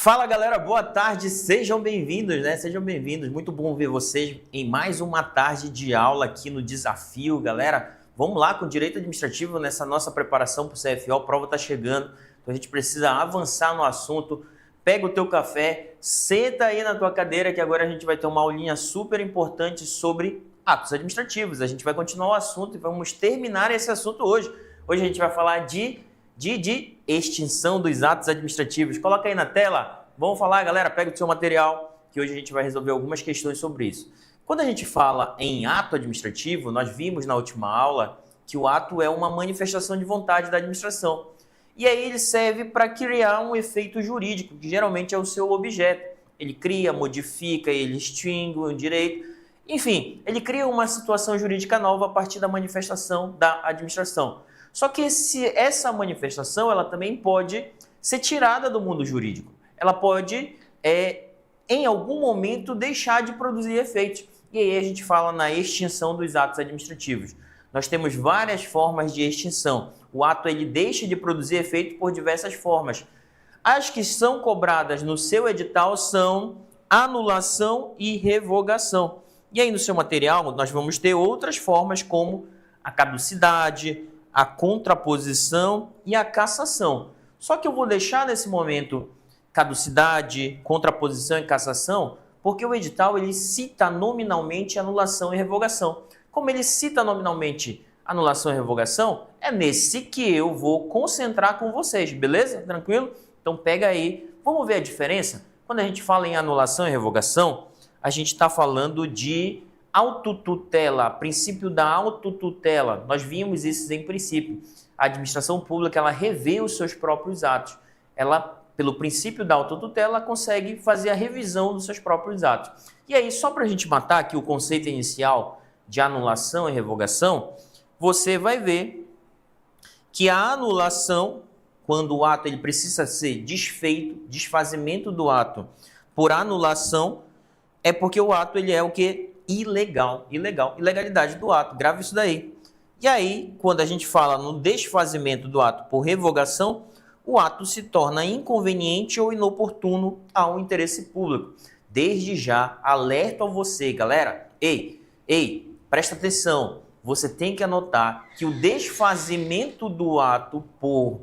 Fala galera, boa tarde, sejam bem-vindos, né? Sejam bem-vindos, muito bom ver vocês em mais uma tarde de aula aqui no Desafio, galera. Vamos lá com Direito Administrativo nessa nossa preparação para o CFO, a prova está chegando, então a gente precisa avançar no assunto. Pega o teu café, senta aí na tua cadeira que agora a gente vai ter uma aulinha super importante sobre atos administrativos. A gente vai continuar o assunto e vamos terminar esse assunto hoje. Hoje a gente vai falar de extinção dos atos administrativos. Coloca aí na tela. Vamos falar, galera, pega o seu material, que hoje a gente vai resolver algumas questões sobre isso. Quando a gente fala em ato administrativo, nós vimos na última aula que o ato é uma manifestação de vontade da administração. E aí ele serve para criar um efeito jurídico, que geralmente é o seu objeto. Ele cria, modifica, ele extingue um direito. Enfim, ele cria uma situação jurídica nova a partir da manifestação da administração. Só que essa manifestação ela também pode ser tirada do mundo jurídico. Ela pode, em algum momento, deixar de produzir efeitos. E aí a gente fala na extinção dos atos administrativos. Nós temos várias formas de extinção. O ato ele deixa de produzir efeito por diversas formas. As que são cobradas no seu edital são anulação e revogação. E aí no seu material nós vamos ter outras formas como a caducidade, a contraposição e a cassação. Só que eu vou deixar nesse momento caducidade, contraposição e cassação, porque o edital ele cita nominalmente anulação e revogação. Como ele cita nominalmente anulação e revogação, é nesse que eu vou concentrar com vocês, beleza? Tranquilo? Então pega aí, vamos ver a diferença? Quando a gente fala em anulação e revogação, a gente está falando de autotutela, princípio da autotutela. Nós vimos isso em princípio. A administração pública, ela revê os seus próprios atos. Ela, pelo princípio da autotutela, consegue fazer a revisão dos seus próprios atos. E aí, só para a gente matar aqui o conceito inicial de anulação e revogação, você vai ver que a anulação, quando o ato ele precisa ser desfeito, desfazimento do ato por anulação, é porque o ato ele é o que? Ilegalidade do ato, grave isso daí. E aí, quando a gente fala no desfazimento do ato por revogação, o ato se torna inconveniente ou inoportuno ao interesse público. Desde já, alerto a você, galera. Ei, presta atenção. Você tem que anotar que o desfazimento do ato por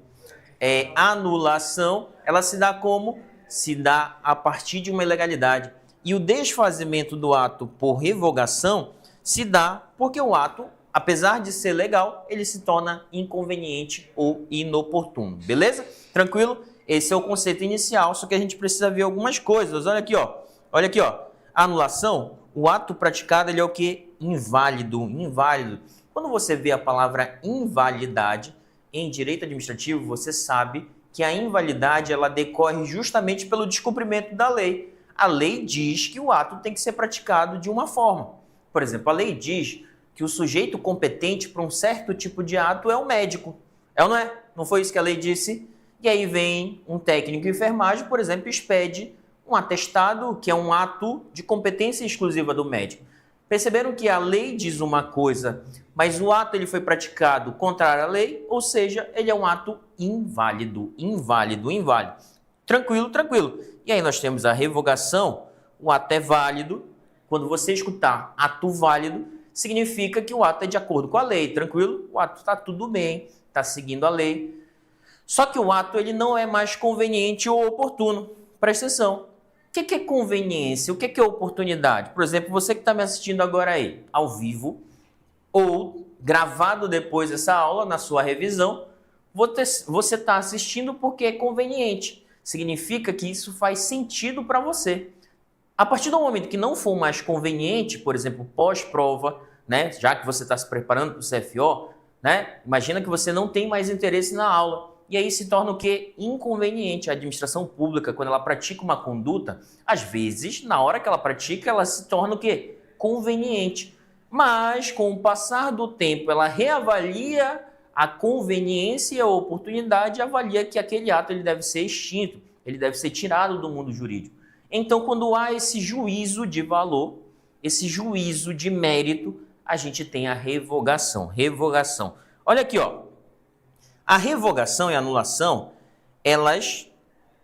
anulação, ela se dá como? Se dá a partir de uma ilegalidade. E o desfazimento do ato por revogação se dá porque o ato, apesar de ser legal, ele se torna inconveniente ou inoportuno. Beleza? Tranquilo? Esse é o conceito inicial, só que a gente precisa ver algumas coisas. Olha aqui, ó. Olha aqui, ó. A anulação, o ato praticado, ele é o quê? Inválido. Quando você vê a palavra invalidade em direito administrativo, você sabe que a invalidade ela decorre justamente pelo descumprimento da lei. A lei diz que o ato tem que ser praticado de uma forma. Por exemplo, a lei diz que o sujeito competente para um certo tipo de ato é o médico. É ou não é? Não foi isso que a lei disse? E aí vem um técnico de enfermagem, por exemplo, expede um atestado que é um ato de competência exclusiva do médico. Perceberam que a lei diz uma coisa, mas o ato ele foi praticado contrário à lei, ou seja, ele é um ato inválido. Tranquilo. E aí nós temos a revogação, o ato é válido. Quando você escutar ato válido, significa que o ato é de acordo com a lei, tranquilo? O ato está tudo bem, está seguindo a lei. Só que o ato ele não é mais conveniente ou oportuno. Presta atenção. O que é conveniência? O que é oportunidade? Por exemplo, você que está me assistindo agora aí, ao vivo, ou gravado depois dessa aula, na sua revisão, você está assistindo porque é conveniente. Significa que isso faz sentido para você. A partir do momento que não for mais conveniente, por exemplo, pós-prova, né, já que você está se preparando para o CFO, né, imagina que você não tem mais interesse na aula. E aí se torna o quê? Inconveniente. A administração pública, quando ela pratica uma conduta, às vezes, na hora que ela pratica, ela se torna o quê? Conveniente. Mas, com o passar do tempo, ela reavalia a conveniência e a oportunidade, avalia que aquele ato ele deve ser extinto, ele deve ser tirado do mundo jurídico. Então, quando há esse juízo de valor, esse juízo de mérito, a gente tem a revogação. Olha aqui, ó. A revogação e a anulação, elas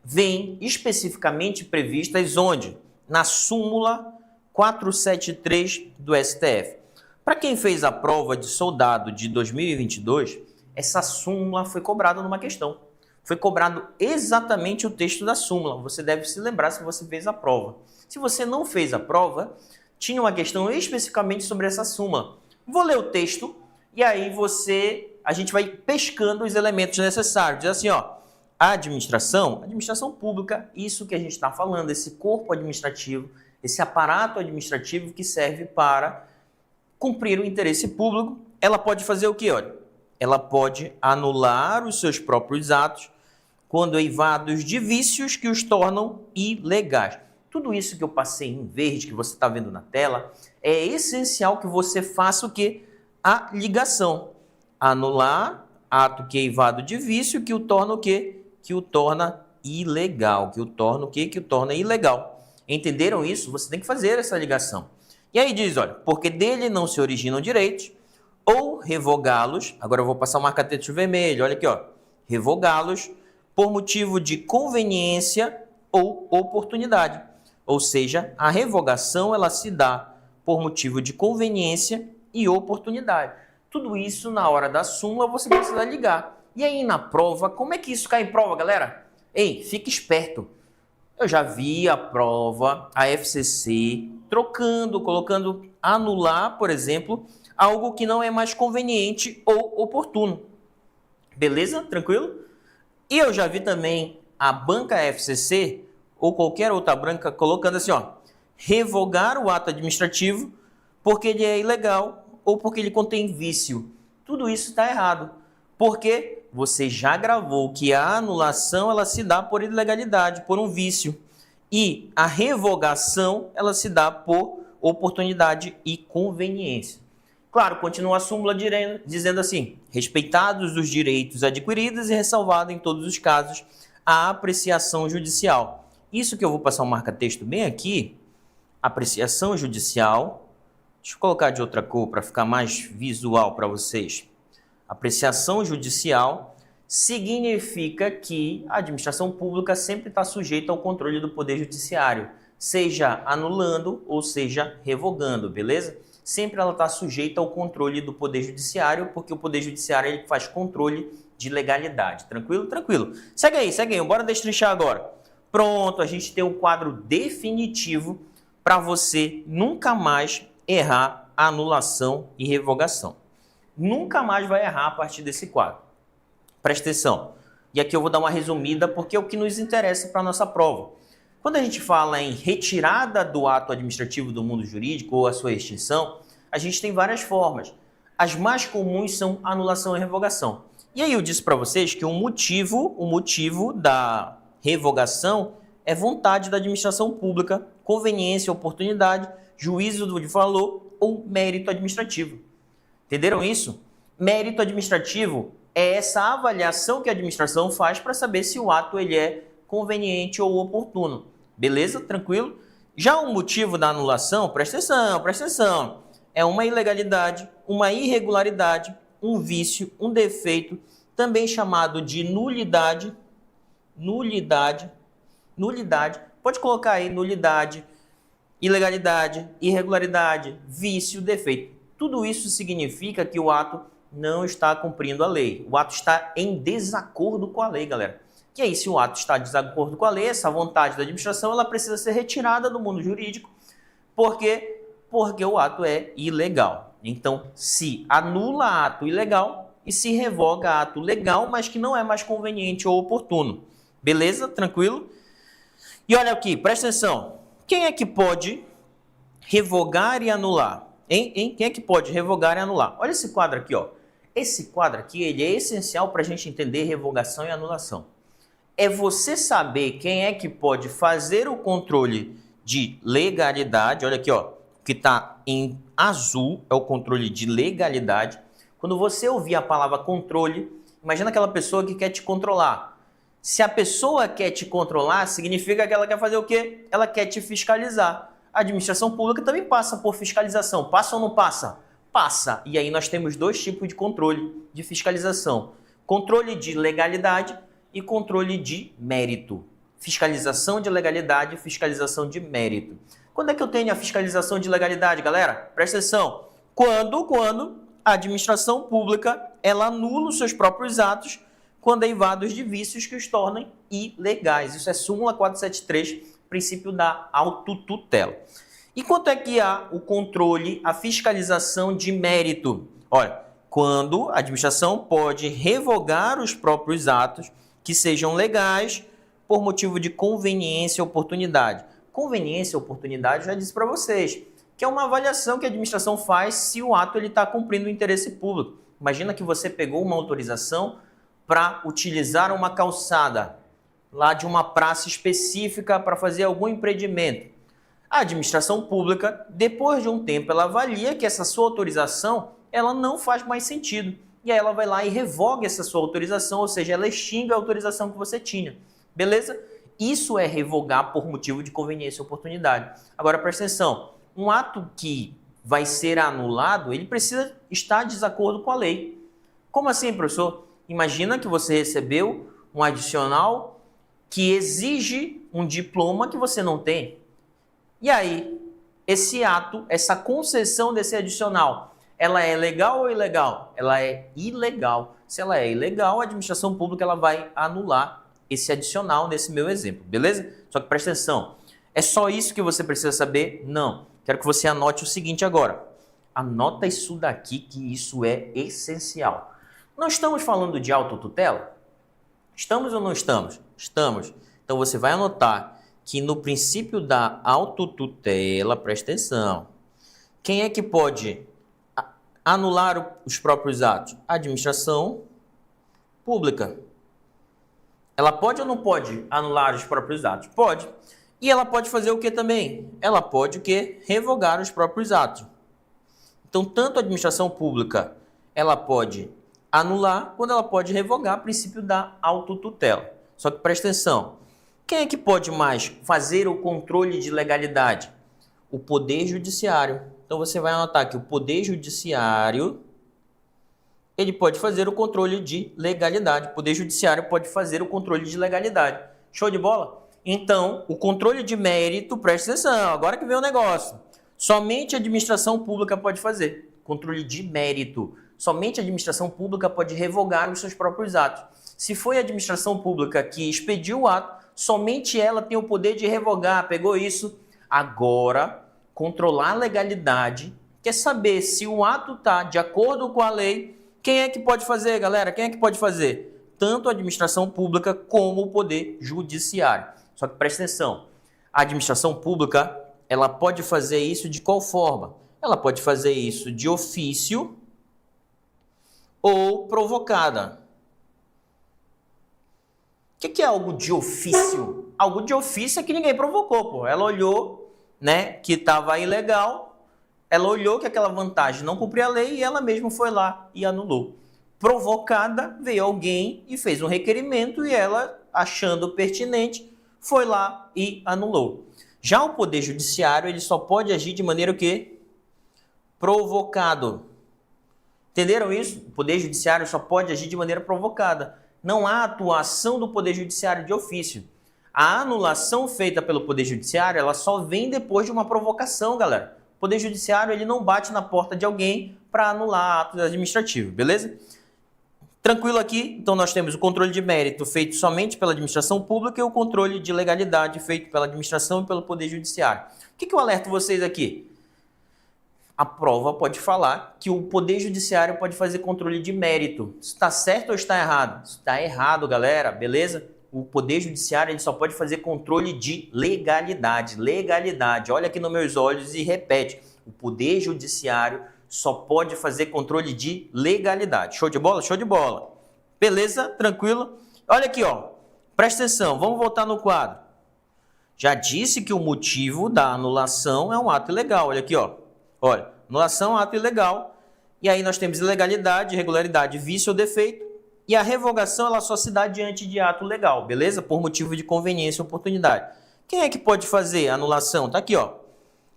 vêm especificamente previstas onde? Na súmula 473 do STF. Para quem fez a prova de soldado de 2022, essa súmula foi cobrada numa questão. Foi cobrado exatamente o texto da súmula. Você deve se lembrar se você fez a prova. Se você não fez a prova, tinha uma questão especificamente sobre essa súmula. Vou ler o texto e aí a gente vai pescando os elementos necessários. Diz assim, ó, a administração pública, isso que a gente está falando, esse corpo administrativo, esse aparato administrativo que serve para cumprir o interesse público, ela pode fazer o quê? Olha, ela pode anular os seus próprios atos quando eivados de vícios que os tornam ilegais. Tudo isso que eu passei em verde, que você está vendo na tela, é essencial que você faça o quê? A ligação. Anular ato que é eivado de vício que o torna o quê? Que o torna ilegal. Que o torna o quê? Que o torna ilegal. Entenderam isso? Você tem que fazer essa ligação. E aí diz, olha, porque dele não se originam direitos, ou revogá-los, agora eu vou passar o marca-texto vermelho, olha aqui, ó, revogá-los por motivo de conveniência ou oportunidade. Ou seja, a revogação ela se dá por motivo de conveniência e oportunidade. Tudo isso na hora da súmula você precisa ligar. E aí na prova, como é que isso cai em prova, galera? Ei, fique esperto. Eu já vi a prova, a FCC, colocando anular, por exemplo, algo que não é mais conveniente ou oportuno. Beleza? Tranquilo? E eu já vi também a banca FCC ou qualquer outra banca colocando assim, ó, revogar o ato administrativo porque ele é ilegal ou porque ele contém vício. Tudo isso está errado, porque você já gravou que a anulação ela se dá por ilegalidade, por um vício, e a revogação ela se dá por oportunidade e conveniência. Claro, continua a súmula dizendo assim, respeitados os direitos adquiridos e ressalvado em todos os casos a apreciação judicial. Isso que eu vou passar um marca-texto bem aqui, apreciação judicial, deixa eu colocar de outra cor para ficar mais visual para vocês. Apreciação judicial significa que a administração pública sempre está sujeita ao controle do Poder Judiciário, seja anulando ou seja revogando, beleza? Sempre ela está sujeita ao controle do Poder Judiciário, porque o Poder Judiciário ele faz controle de legalidade. Tranquilo? Tranquilo. Segue aí, bora destrinchar agora. Pronto, a gente tem um quadro definitivo para você nunca mais errar a anulação e revogação. Nunca mais vai errar a partir desse quadro. Presta atenção. E aqui eu vou dar uma resumida porque é o que nos interessa para a nossa prova. Quando a gente fala em retirada do ato administrativo do mundo jurídico ou a sua extinção, a gente tem várias formas. As mais comuns são anulação e revogação. E aí eu disse para vocês que o motivo da revogação é vontade da administração pública, conveniência, oportunidade, juízo de valor ou mérito administrativo. Entenderam isso? Mérito administrativo é essa avaliação que a administração faz para saber se o ato ele é conveniente ou oportuno. Beleza? Tranquilo? Já o motivo da anulação, presta atenção, é uma ilegalidade, uma irregularidade, um vício, um defeito, também chamado de nulidade, pode colocar aí nulidade, ilegalidade, irregularidade, vício, defeito. Tudo isso significa que o ato não está cumprindo a lei. O ato está em desacordo com a lei, galera. E aí, se o ato está em desacordo com a lei, essa vontade da administração ela precisa ser retirada do mundo jurídico, porque o ato é ilegal. Então, se anula ato ilegal e se revoga ato legal, mas que não é mais conveniente ou oportuno. Beleza? Tranquilo? E olha aqui, presta atenção. Quem é que pode revogar e anular? Hein? Quem é que pode revogar e anular? Olha esse quadro aqui, ó. Esse quadro aqui ele é essencial para a gente entender revogação e anulação. É você saber quem é que pode fazer o controle de legalidade. Olha aqui, ó, que está em azul é o controle de legalidade. Quando você ouvir a palavra controle, imagina aquela pessoa que quer te controlar. Se a pessoa quer te controlar, significa que ela quer fazer o quê? Ela quer te fiscalizar. A administração pública também passa por fiscalização. Passa ou não passa? Passa. E aí nós temos dois tipos de controle de fiscalização. Controle de legalidade e controle de mérito. fiscalização de legalidade e fiscalização de mérito. Quando é que eu tenho a fiscalização de legalidade, galera? Presta atenção. Quando a administração pública ela anula os seus próprios atos quando derivados de vícios que os tornem ilegais. Isso é súmula 473, princípio da autotutela. E quanto é que há o controle, a fiscalização de mérito? Olha, quando a administração pode revogar os próprios atos que sejam legais por motivo de conveniência e oportunidade. Conveniência e oportunidade, já disse para vocês, que é uma avaliação que a administração faz se o ato está cumprindo o interesse público. Imagina que você pegou uma autorização para utilizar uma calçada lá de uma praça específica para fazer algum empreendimento. A administração pública, depois de um tempo, ela avalia que essa sua autorização ela não faz mais sentido. E aí ela vai lá e revoga essa sua autorização, ou seja, ela extingue a autorização que você tinha. Beleza? Isso é revogar por motivo de conveniência e oportunidade. Agora, presta atenção. Um ato que vai ser anulado, ele precisa estar de desacordo com a lei. Como assim, professor? Imagina que você recebeu um adicional que exige um diploma que você não tem. E aí, esse ato, essa concessão desse adicional, ela é legal ou ilegal? Ela é ilegal. Se ela é ilegal, a administração pública ela vai anular esse adicional nesse meu exemplo, beleza? Só que presta atenção, é só isso que você precisa saber? Não. Quero que você anote o seguinte agora. Anota isso daqui que isso é essencial. Não estamos falando de autotutela? Estamos ou não estamos? Estamos. Então você vai anotar que no princípio da autotutela, presta atenção, quem é que pode anular os próprios atos? A administração pública. Ela pode ou não pode anular os próprios atos? Pode. E ela pode fazer o que também? Ela pode o quê? Revogar os próprios atos. Então, tanto a administração pública, ela pode anular, quando ela pode revogar o princípio da autotutela. Só que presta atenção, quem é que pode mais fazer o controle de legalidade? O Poder Judiciário. Então, você vai anotar que o Poder Judiciário ele pode fazer o controle de legalidade. O Poder Judiciário pode fazer o controle de legalidade. Show de bola? Então, o controle de mérito, presta atenção, agora que vem o negócio. Somente a administração pública pode fazer. Controle de mérito. Somente a administração pública pode revogar os seus próprios atos. Se foi a administração pública que expediu o ato, somente ela tem o poder de revogar. Pegou isso? Agora, controlar a legalidade, quer saber se o ato está de acordo com a lei. Quem é que pode fazer, galera? Quem é que pode fazer? Tanto a administração pública como o Poder Judiciário. Só que presta atenção, a administração pública, ela pode fazer isso de qual forma? Ela pode fazer isso de ofício ou provocada. O que é algo de ofício? Algo de ofício é que ninguém provocou, pô. Ela olhou, né, que estava ilegal, ela olhou que aquela vantagem não cumpria a lei e ela mesma foi lá e anulou. Provocada, veio alguém e fez um requerimento e ela, achando pertinente, foi lá e anulou. Já o Poder Judiciário, ele só pode agir de maneira o quê? Provocado. Entenderam isso? O Poder Judiciário só pode agir de maneira provocada. Não há atuação do Poder Judiciário de ofício. A anulação feita pelo Poder Judiciário, ela só vem depois de uma provocação, galera. O Poder Judiciário, ele não bate na porta de alguém para anular atos administrativos, beleza? Tranquilo aqui? Então nós temos o controle de mérito feito somente pela administração pública e o controle de legalidade feito pela administração e pelo Poder Judiciário. O que eu alerto vocês aqui? A prova pode falar que o Poder Judiciário pode fazer controle de mérito. Está certo ou está errado? Está errado, galera, beleza? O Poder Judiciário ele só pode fazer controle de legalidade. Legalidade. Olha aqui nos meus olhos e repete. O Poder Judiciário só pode fazer controle de legalidade. Show de bola? Show de bola. Beleza? Tranquilo? Olha aqui, ó. Presta atenção. Vamos voltar no quadro. Já disse que o motivo da anulação é um ato ilegal. Olha aqui, ó. Olha, anulação é um ato ilegal. E aí nós temos ilegalidade, irregularidade, vício ou defeito. E a revogação ela só se dá diante de ato legal, beleza? Por motivo de conveniência ou oportunidade. Quem é que pode fazer a anulação? Tá aqui, ó.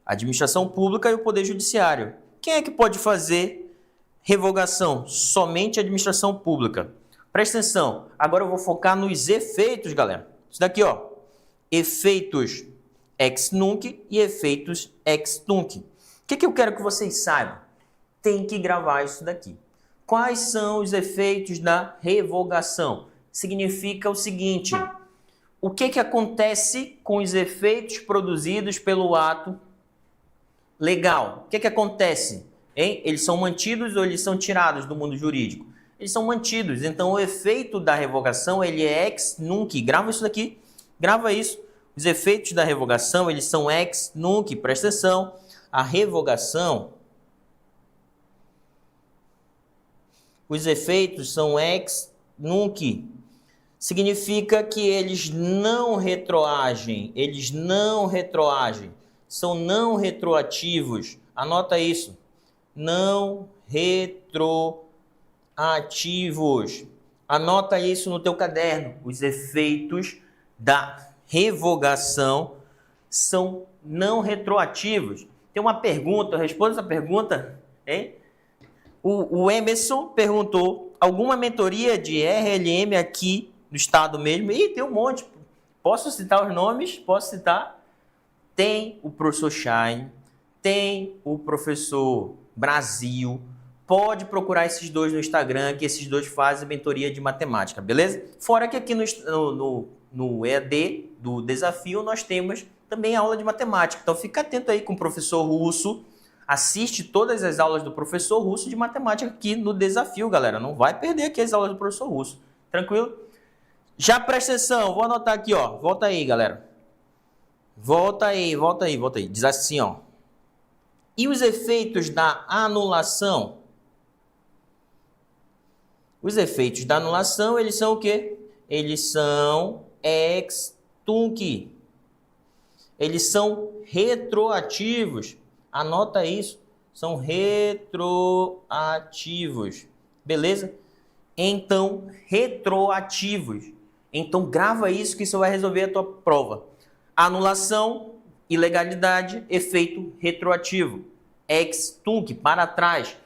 A administração pública e o Poder Judiciário. Quem é que pode fazer revogação? Somente a administração pública. Presta atenção. Agora eu vou focar nos efeitos, galera. Isso daqui, ó. efeitos ex nunc e efeitos ex tunc. O que eu quero que vocês saibam? Tem que gravar isso daqui. Quais são os efeitos da revogação? Significa o seguinte: o que acontece com os efeitos produzidos pelo ato legal? O que acontece? Hein? Eles são mantidos ou eles são tirados do mundo jurídico? Eles são mantidos. Então, o efeito da revogação ele é ex nunc. Grava isso daqui. Grava isso. Os efeitos da revogação eles são ex nunc. Presta atenção. A revogação, os efeitos são ex nunc. Significa que eles não retroagem. Eles não retroagem. São não retroativos. Anota isso. Não retroativos. Anota isso no teu caderno. Os efeitos da revogação são não retroativos. Tem uma pergunta, eu respondo essa pergunta, hein? O Emerson perguntou: alguma mentoria de RLM aqui no estado mesmo? Ih, tem um monte. Posso citar os nomes? Posso citar? Tem o professor Shine, tem o professor Brasil. Pode procurar esses dois no Instagram, que esses dois fazem mentoria de matemática, beleza? Fora que aqui no EAD do desafio nós temos também aula de matemática. Então fica atento aí com o professor Russo. Assiste todas as aulas do professor Russo de matemática aqui no desafio, galera. Não vai perder aqui as aulas do professor Russo. Tranquilo? Já presta atenção. Vou anotar aqui, ó. Volta aí, galera. Volta aí. Diz assim, ó. E os efeitos da anulação? Os efeitos da anulação, eles são o quê? Eles são ex tunc. Eles são retroativos. Anota isso. São retroativos. Beleza? Então, retroativos. Então, grava isso que isso vai resolver a tua prova. Anulação, ilegalidade, efeito retroativo. Ex tunc, para trás.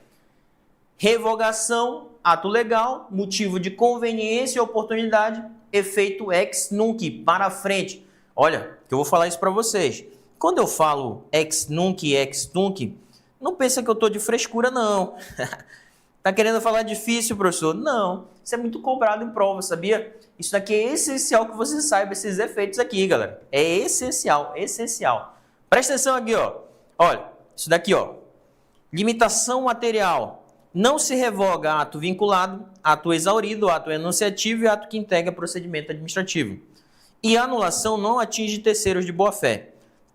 Revogação, ato legal, motivo de conveniência e oportunidade, efeito ex nunc, para frente. Olha, que eu vou falar isso para vocês. Quando eu falo ex nunc e ex tunc, não pensa que eu estou de frescura, não. Tá querendo falar difícil, professor? Não, isso é muito cobrado em prova, sabia? Isso daqui é essencial que você saiba esses efeitos aqui, galera. É essencial, essencial. Presta atenção aqui, ó. Olha, isso daqui, ó. Limitação material. Não se revoga ato vinculado, ato exaurido, ato enunciativo e ato que integra procedimento administrativo. E a anulação não atinge terceiros de boa-fé.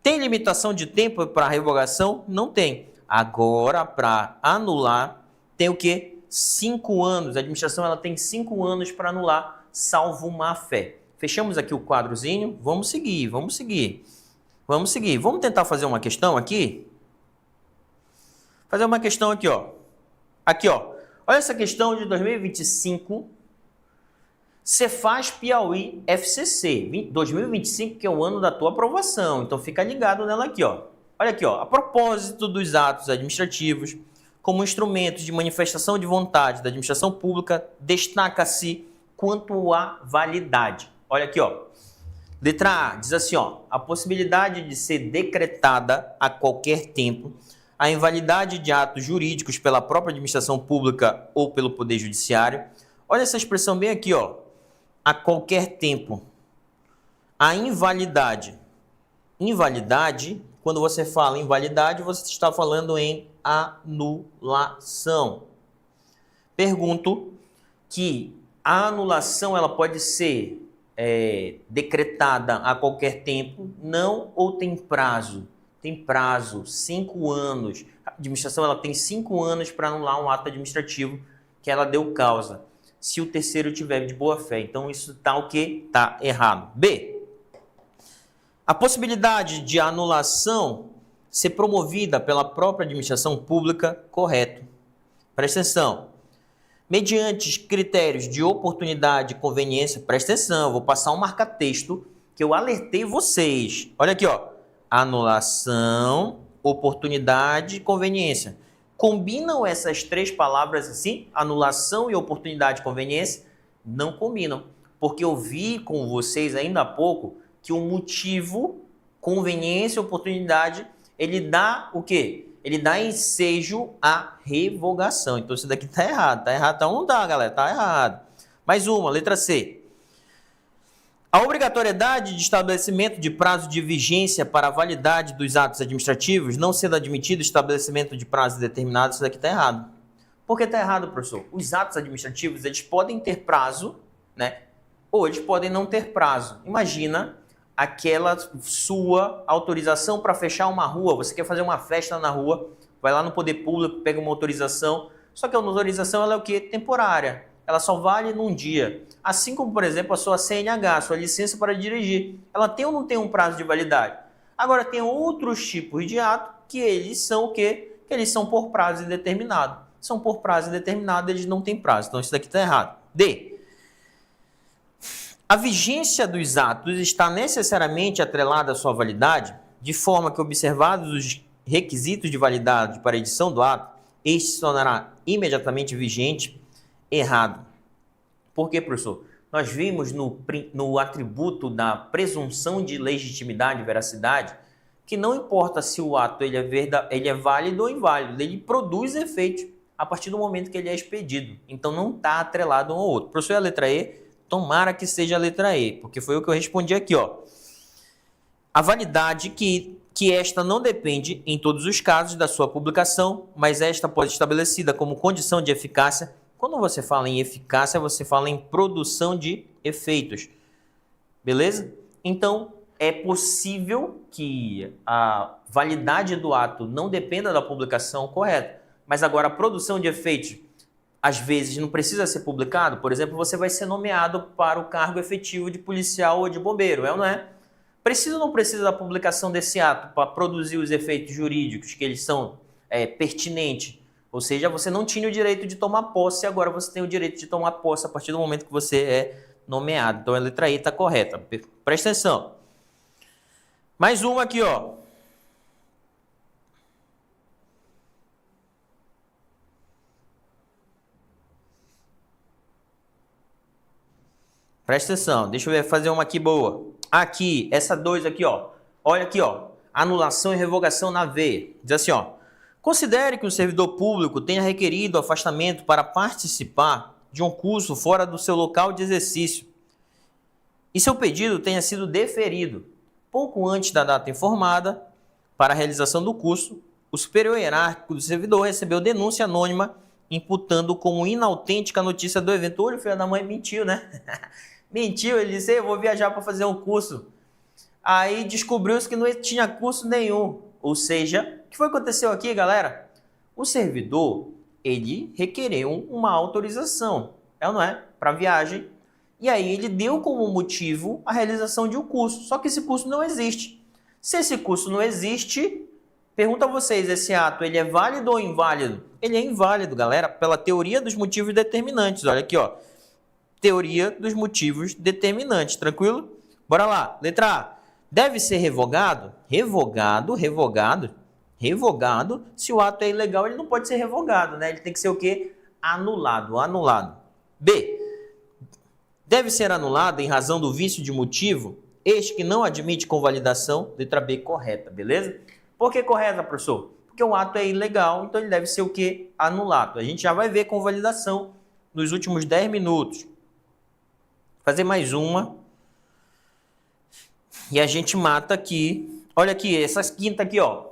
Tem limitação de tempo para revogação? Não tem. Agora, para anular, tem o quê? 5 anos. A administração ela tem 5 anos para anular, salvo má-fé. Fechamos aqui o quadrozinho. Vamos seguir. Vamos tentar fazer uma questão aqui? Fazer uma questão aqui, ó. Aqui, ó. Olha essa questão de 2025. Cefaz Piauí FCC. 2025, que é o ano da tua aprovação. Então, fica ligado nela aqui, ó. Olha aqui, ó. A propósito dos atos administrativos, como instrumentos de manifestação de vontade da administração pública, destaca-se quanto à validade. Olha aqui, ó. Letra A diz assim, ó. A possibilidade de ser decretada a qualquer tempo a invalidade de atos jurídicos pela própria administração pública ou pelo Poder Judiciário. Olha essa expressão bem aqui, ó. A qualquer tempo. A invalidade. Invalidade, quando você fala invalidade, você está falando em anulação. Pergunto que a anulação ela pode ser decretada a qualquer tempo, não, ou tem prazo? Tem prazo, 5 anos. A administração ela tem 5 anos para anular um ato administrativo que ela deu causa, se o terceiro tiver de boa fé. Então, isso está o quê? Está errado. B. A possibilidade de anulação ser promovida pela própria administração pública, correto. Presta atenção. Mediante critérios de oportunidade e conveniência, presta atenção, vou passar um marca-texto que eu alertei vocês. Olha aqui, ó. Anulação, oportunidade e conveniência. Combinam essas 3 palavras assim? Anulação e oportunidade e conveniência? Não combinam. Porque eu vi com vocês ainda há pouco que o motivo, conveniência, oportunidade, ele dá o quê? Ele dá ensejo à revogação. Então isso daqui tá errado. Tá errado, então não dá, galera. Tá errado. Mais uma, letra C. A obrigatoriedade de estabelecimento de prazo de vigência para a validade dos atos administrativos, não sendo admitido estabelecimento de prazo determinado, isso daqui está errado. Por que está errado, professor? Os atos administrativos, eles podem ter prazo, né? Ou eles podem não ter prazo. Imagina aquela sua autorização para fechar uma rua. Você quer fazer uma festa na rua, vai lá no poder público, pega uma autorização. Só que a autorização ela é o quê? Temporária. Ela só vale num dia. Assim como, por exemplo, a sua CNH, sua licença para dirigir. Ela tem ou não tem um prazo de validade? Agora, tem outros tipos de ato que eles são o quê? Que eles são por prazo indeterminado. São por prazo indeterminado, eles não têm prazo. Então, isso daqui está errado. D. A vigência dos atos está necessariamente atrelada à sua validade, de forma que, observados os requisitos de validade para a edição do ato, este se tornará imediatamente vigente. Errado. Por quê, professor? Nós vimos no atributo da presunção de legitimidade e veracidade que não importa se o ato ele é válido ou inválido, ele produz efeito a partir do momento que ele é expedido. Então não está atrelado um ao outro. Professor, a letra E? Tomara que seja a letra E, porque foi o que eu respondi aqui, ó. A validade que esta não depende em todos os casos da sua publicação, mas esta pode ser estabelecida como condição de eficácia. Quando você fala em eficácia, você fala em produção de efeitos. Beleza? Então, é possível que a validade do ato não dependa da publicação correta. Mas agora, a produção de efeitos, às vezes, não precisa ser publicado. Por exemplo, você vai ser nomeado para o cargo efetivo de policial ou de bombeiro, é ou não é? Precisa ou não precisa da publicação desse ato para produzir os efeitos jurídicos, que eles são pertinentes? Ou seja, você não tinha o direito de tomar posse, agora você tem o direito de tomar posse a partir do momento que você é nomeado. Então a letra E está correta. Presta atenção. Mais uma aqui, ó. Presta atenção. Deixa eu fazer uma aqui boa. Aqui, essa 2 aqui, ó. Olha aqui, ó. Anulação e revogação na V. Diz assim, ó. Considere que um servidor público tenha requerido afastamento para participar de um curso fora do seu local de exercício e seu pedido tenha sido deferido. Pouco antes da data informada para a realização do curso, o superior hierárquico do servidor recebeu denúncia anônima imputando como inautêntica a notícia do evento. Olha, o filho da mãe mentiu, né? Mentiu, ele disse, eu vou viajar para fazer um curso. Aí descobriu-se que não tinha curso nenhum. Ou seja, o que foi que aconteceu aqui, galera? O servidor, ele requereu uma autorização, é ou não é? Para viagem. E aí ele deu como motivo a realização de um curso. Só que esse curso não existe. Se esse curso não existe, pergunto a vocês, esse ato, ele é válido ou inválido? Ele é inválido, galera, pela teoria dos motivos determinantes. Olha aqui, ó. Teoria dos motivos determinantes, tranquilo? Bora lá. Letra A. Deve ser revogado? Revogado. Se o ato é ilegal, ele não pode ser revogado, né? Ele tem que ser o quê? Anulado. B. Deve ser anulado em razão do vício de motivo, este que não admite convalidação. Letra B, correta, beleza? Por que correta, professor? Porque o ato é ilegal, então ele deve ser o quê? Anulado. A gente já vai ver convalidação nos últimos 10 minutos. Vou fazer mais uma. E a gente mata aqui. Olha aqui, essa quinta aqui, ó.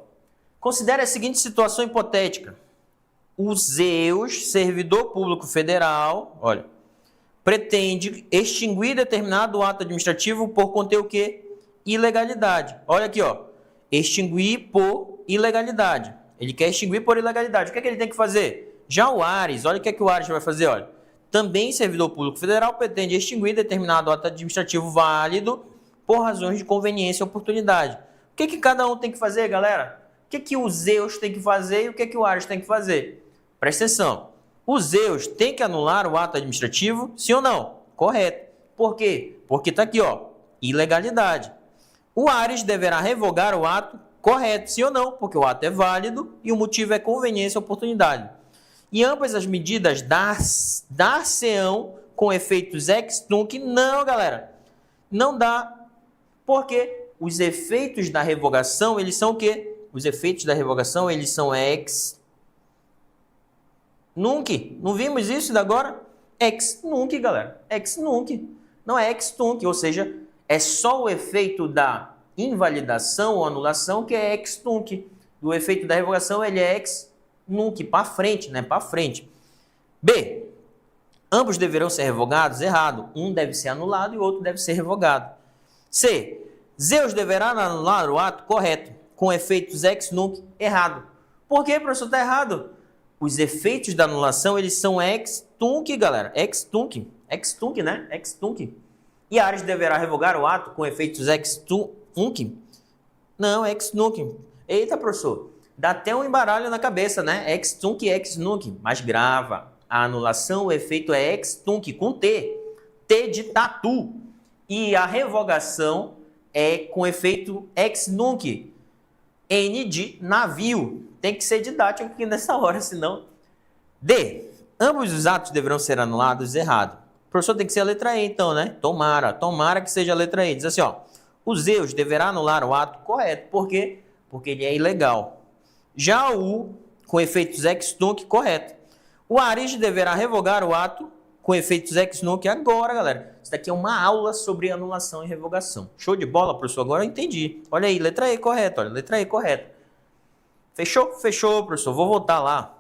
Considere a seguinte situação hipotética. O Zeus, servidor público federal, olha, pretende extinguir determinado ato administrativo por conter o quê? Ilegalidade. Olha aqui, ó. Extinguir por ilegalidade. Ele quer extinguir por ilegalidade. O que é que ele tem que fazer? Já o Ares, olha o que é que o Ares vai fazer, olha. Também servidor público federal pretende extinguir determinado ato administrativo válido por razões de conveniência e oportunidade. O que cada um tem que fazer, galera? O que o Zeus tem que fazer e o que o Ares tem que fazer? Presta atenção. O Zeus tem que anular o ato administrativo, sim ou não? Correto. Por quê? Porque está aqui, ó, ilegalidade. O Ares deverá revogar o ato, correto, sim ou não? Porque o ato é válido e o motivo é conveniência e oportunidade. E ambas as medidas dar-se-ão com efeitos ex tunc, não, galera. Não dá. Porque os efeitos da revogação, eles são o quê? Os efeitos da revogação, eles são ex nunc. Não vimos isso ainda agora? Ex nunc, galera. Ex nunc. Não é ex tunc, ou seja, é só o efeito da invalidação ou anulação que é ex tunc. O efeito da revogação, ele é ex nunc, para frente, né? Para frente. B. Ambos deverão ser revogados? Errado. Um deve ser anulado e o outro deve ser revogado. C. Zeus deverá anular o ato? Correto. Com efeitos ex nunc? Errado. Por que, professor? Está errado. Os efeitos da anulação, eles são ex tunc, galera. Ex tunc. Ex tunc, né? Ex tunc. E Ares deverá revogar o ato com efeitos ex tunc? Não, ex nunc. Eita, professor. Dá até um embaralho na cabeça, né? Ex tunc e ex nunc. Mas grava. A anulação, o efeito é ex tunc, com T. T de tatu. E a revogação é com efeito ex nunc. N de navio. Tem que ser didático aqui nessa hora, senão... D. Ambos os atos deverão ser anulados? Errado. O professor tem que ser a letra E, então, né? Tomara que seja a letra E. Diz assim, ó. O Zeus deverá anular o ato? Correto. Por quê? Porque ele é ilegal. Já o com efeitos ex nunc, correto. O Ares deverá revogar o ato com efeitos ex nunc agora, galera. Isso daqui é uma aula sobre anulação e revogação. Show de bola, professor? Agora eu entendi. Olha aí, letra E correta, olha, letra E correta. Fechou? Fechou, professor. Vou voltar lá.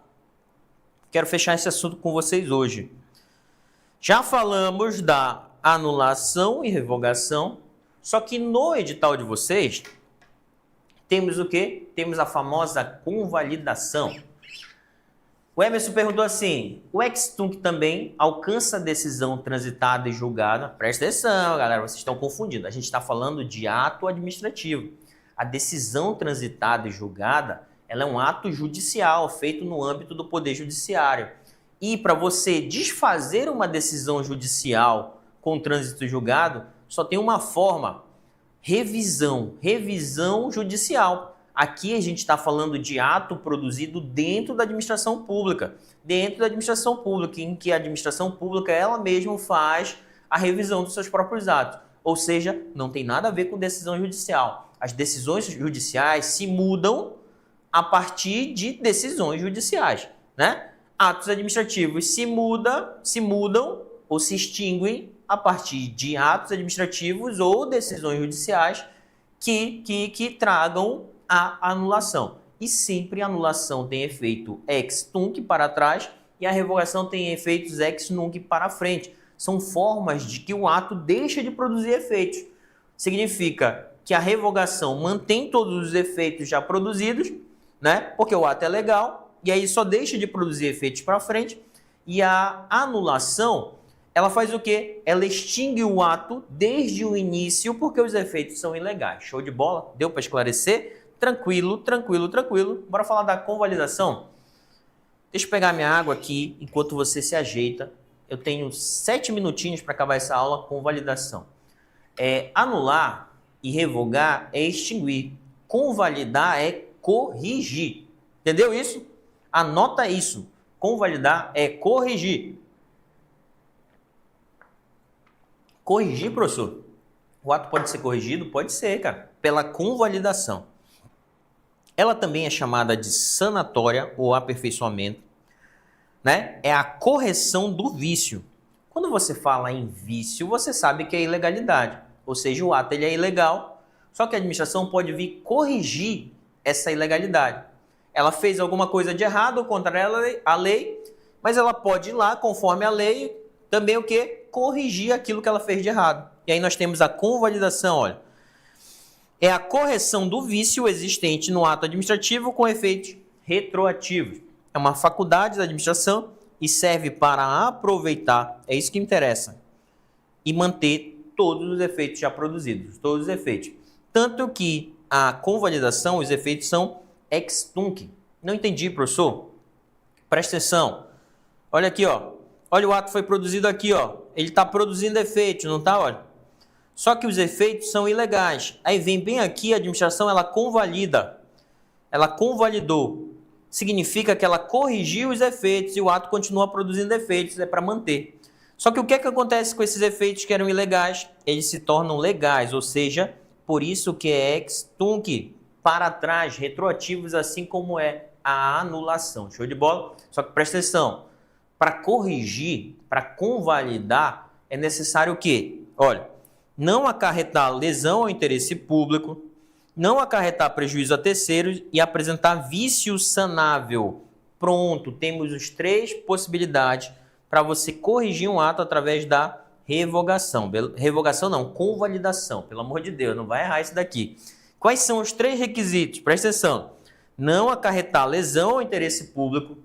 Quero fechar esse assunto com vocês hoje. Já falamos da anulação e revogação, só que no edital de vocês temos o quê? Temos a famosa convalidação. O Emerson perguntou assim, o ex tunc também alcança a decisão transitada e julgada? Presta atenção, galera, vocês estão confundindo. A gente está falando de ato administrativo. A decisão transitada e julgada, ela é um ato judicial feito no âmbito do Poder Judiciário. E para você desfazer uma decisão judicial com trânsito julgado, só tem uma forma, revisão judicial. Aqui a gente está falando de ato produzido dentro da administração pública. Dentro da administração pública, em que a administração pública ela mesma faz a revisão dos seus próprios atos. Ou seja, não tem nada a ver com decisão judicial. As decisões judiciais se mudam a partir de decisões judiciais, né? Atos administrativos se mudam ou se extinguem a partir de atos administrativos ou decisões judiciais que tragam a anulação. E sempre a anulação tem efeito ex tunc para trás e a revogação tem efeitos ex nunc para frente. São formas de que o ato deixa de produzir efeitos. Significa que a revogação mantém todos os efeitos já produzidos, né? Porque o ato é legal e aí só deixa de produzir efeitos para frente. E a anulação, ela faz o quê? Ela extingue o ato desde o início porque os efeitos são ilegais. Show de bola? Deu para esclarecer? Tranquilo. Bora falar da convalidação? Deixa eu pegar minha água aqui enquanto você se ajeita. Eu tenho 7 minutinhos para acabar essa aula. Convalidação. Anular e revogar é extinguir. Convalidar é corrigir. Entendeu isso? Anota isso. Convalidar é corrigir. Corrigir, professor? O ato pode ser corrigido? Pode ser, cara. Pela convalidação. Ela também é chamada de sanatória ou aperfeiçoamento, né? É a correção do vício. Quando você fala em vício, você sabe que é ilegalidade. Ou seja, o ato ele é ilegal, só que a administração pode vir corrigir essa ilegalidade. Ela fez alguma coisa de errado contra a lei, mas ela pode ir lá, conforme a lei, também o quê? Corrigir aquilo que ela fez de errado. E aí nós temos a convalidação, olha. É a correção do vício existente no ato administrativo com efeitos retroativos. É uma faculdade da administração e serve para aproveitar, é isso que interessa, e manter todos os efeitos já produzidos, todos os efeitos. Tanto que a convalidação, os efeitos são ex tunc. Não entendi, professor? Presta atenção. Olha aqui, ó. Olha, o ato foi produzido aqui, ó. Ele está produzindo efeitos, não está? Olha. Só que os efeitos são ilegais. Aí vem bem aqui a administração, ela convalida. Ela convalidou. Significa que ela corrigiu os efeitos e o ato continua produzindo efeitos, é para manter. Só que o que é que acontece com esses efeitos que eram ilegais? Eles se tornam legais, ou seja, por isso que é ex tunc, para trás, retroativos, assim como é a anulação. Show de bola? Só que presta atenção, para corrigir, para convalidar, é necessário o quê? Olha, não acarretar lesão ao interesse público, não acarretar prejuízo a terceiros e apresentar vício sanável. Pronto, temos as 3 possibilidades para você corrigir um ato através da revogação. Revogação não, convalidação. Pelo amor de Deus, não vai errar isso daqui. Quais são os 3 requisitos? Presta atenção. Não acarretar lesão ao interesse público,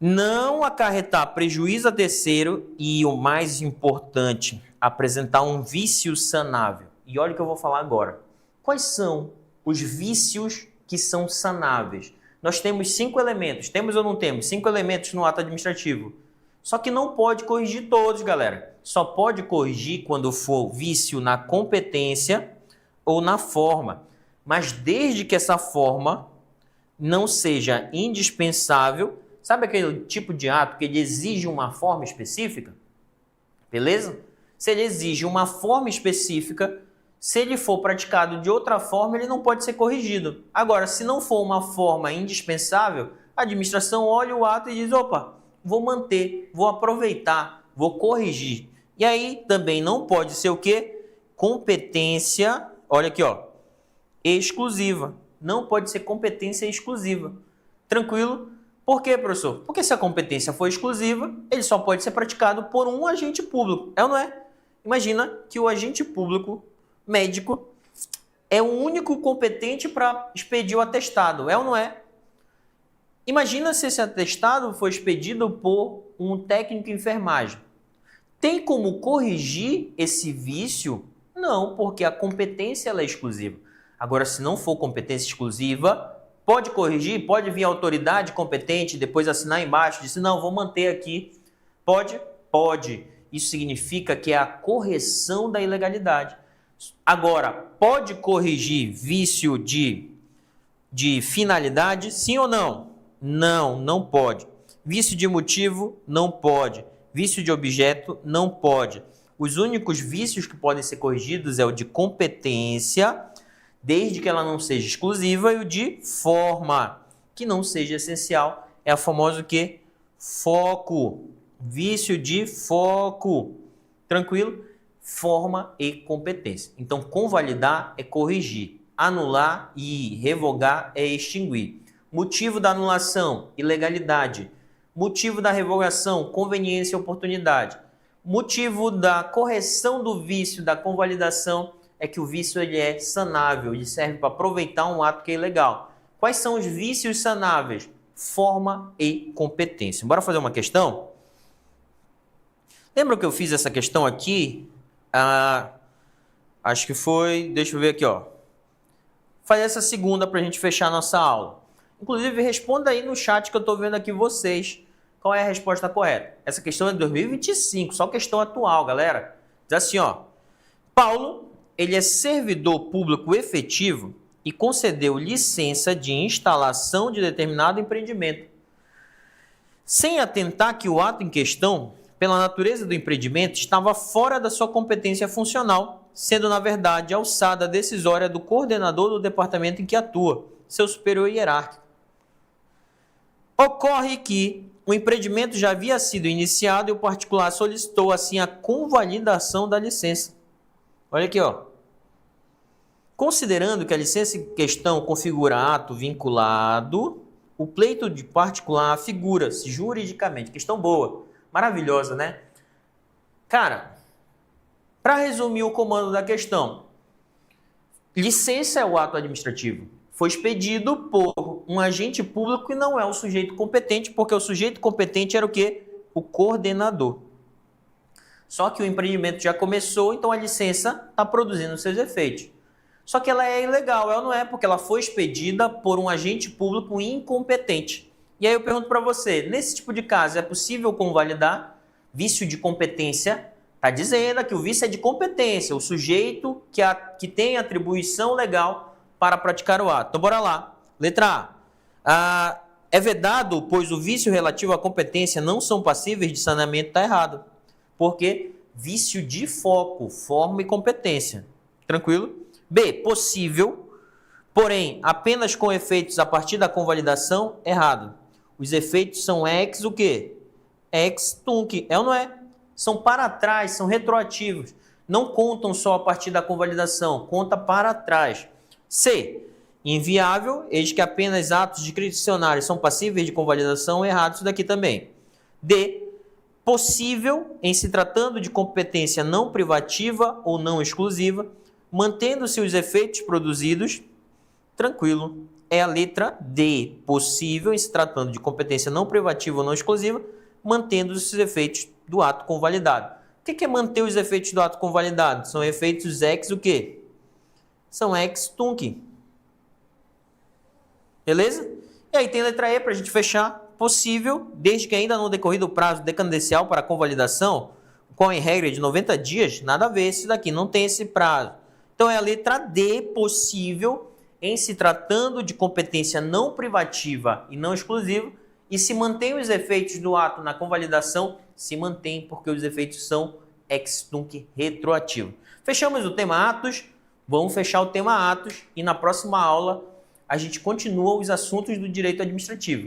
não acarretar prejuízo a terceiro e, o mais importante, apresentar um vício sanável. E olha o que eu vou falar agora. Quais são os vícios que são sanáveis? Nós temos 5 elementos. Temos ou não temos? 5 elementos no ato administrativo. Só que não pode corrigir todos, galera. Só pode corrigir quando for vício na competência ou na forma. Mas desde que essa forma não seja indispensável, sabe aquele tipo de ato que ele exige uma forma específica? Beleza? Se ele exige uma forma específica, se ele for praticado de outra forma, ele não pode ser corrigido. Agora, se não for uma forma indispensável, a administração olha o ato e diz, opa, vou manter, vou aproveitar, vou corrigir. E aí também não pode ser o quê? Competência, olha aqui, ó, exclusiva. Não pode ser competência exclusiva. Tranquilo? Por quê, professor? Porque se a competência for exclusiva, ele só pode ser praticado por um agente público. É ou não é? Imagina que o agente público médico é o único competente para expedir o atestado. É ou não é? Imagina se esse atestado for expedido por um técnico de enfermagem. Tem como corrigir esse vício? Não, porque a competência ela é exclusiva. Agora, se não for competência exclusiva, pode corrigir? Pode vir a autoridade competente, depois assinar embaixo, dizer, não, vou manter aqui. Pode? Pode. Isso significa que é a correção da ilegalidade. Agora, pode corrigir vício de finalidade? Sim ou não? Não, não pode. Vício de motivo? Não pode. Vício de objeto? Não pode. Os únicos vícios que podem ser corrigidos é o de competência, desde que ela não seja exclusiva, e o de forma, que não seja essencial, é a famosa o quê? Foco. Vício de foco. Tranquilo? Forma e competência. Então, convalidar é corrigir. Anular e revogar é extinguir. Motivo da anulação, ilegalidade. Motivo da revogação, conveniência e oportunidade. Motivo da correção do vício, da convalidação, é que o vício ele é sanável, ele serve para aproveitar um ato que é ilegal. Quais são os vícios sanáveis? Forma e competência. Bora fazer uma questão? Lembra que eu fiz essa questão aqui? Acho que foi, deixa eu ver aqui, ó. Fazer essa segunda para a gente fechar a nossa aula. Inclusive, responda aí no chat que eu estou vendo aqui vocês. Qual é a resposta correta? Essa questão é de 2025, só questão atual, galera. Diz assim, ó. Paulo, ele é servidor público efetivo e concedeu licença de instalação de determinado empreendimento, sem atentar que o ato em questão, pela natureza do empreendimento, estava fora da sua competência funcional, sendo, na verdade, alçada decisória do coordenador do departamento em que atua, seu superior hierárquico. Ocorre que o empreendimento já havia sido iniciado e o particular solicitou, assim, a convalidação da licença. Olha aqui, ó. Considerando que a licença em questão configura ato vinculado, o pleito de particular figura-se juridicamente. Questão boa, maravilhosa, né? Cara, para resumir o comando da questão, licença é o ato administrativo. Foi expedido por um agente público que não é o sujeito competente, porque o sujeito competente era o quê? O coordenador. Só que o empreendimento já começou, então a licença está produzindo seus efeitos. Só que ela é ilegal, ela não é, porque ela foi expedida por um agente público incompetente. E aí eu pergunto para você, nesse tipo de caso, é possível convalidar vício de competência? Está dizendo que o vício é de competência, o sujeito que tem atribuição legal para praticar o ato. Então, bora lá. Letra A. É vedado, pois o vício relativo à competência não são passíveis de saneamento, está errado. Porque vício de foco, forma e competência. Tranquilo? B, possível, porém apenas com efeitos a partir da convalidação, errado. Os efeitos são ex o quê? Ex tunc, é ou não é? São para trás, são retroativos. Não contam só a partir da convalidação, conta para trás. C, inviável, eis que apenas atos discricionários são passíveis de convalidação, errado isso daqui também. D, possível, em se tratando de competência não privativa ou não exclusiva, mantendo-se os efeitos produzidos, tranquilo. É a letra D, possível, em se tratando de competência não privativa ou não exclusiva, mantendo-se os efeitos do ato convalidado. O que é manter os efeitos do ato convalidado? São efeitos ex o quê? São ex tunc. Beleza? E aí tem a letra E para a gente fechar. Possível, desde que ainda não decorrido o prazo decadencial para a convalidação, com em regra de 90 dias, nada a ver esse daqui, não tem esse prazo. Então é a letra D, possível, em se tratando de competência não privativa e não exclusiva, e se mantém os efeitos do ato na convalidação, se mantém porque os efeitos são ex tunc retroativo. Fechamos o tema atos, vamos fechar o tema atos e na próxima aula a gente continua os assuntos do direito administrativo.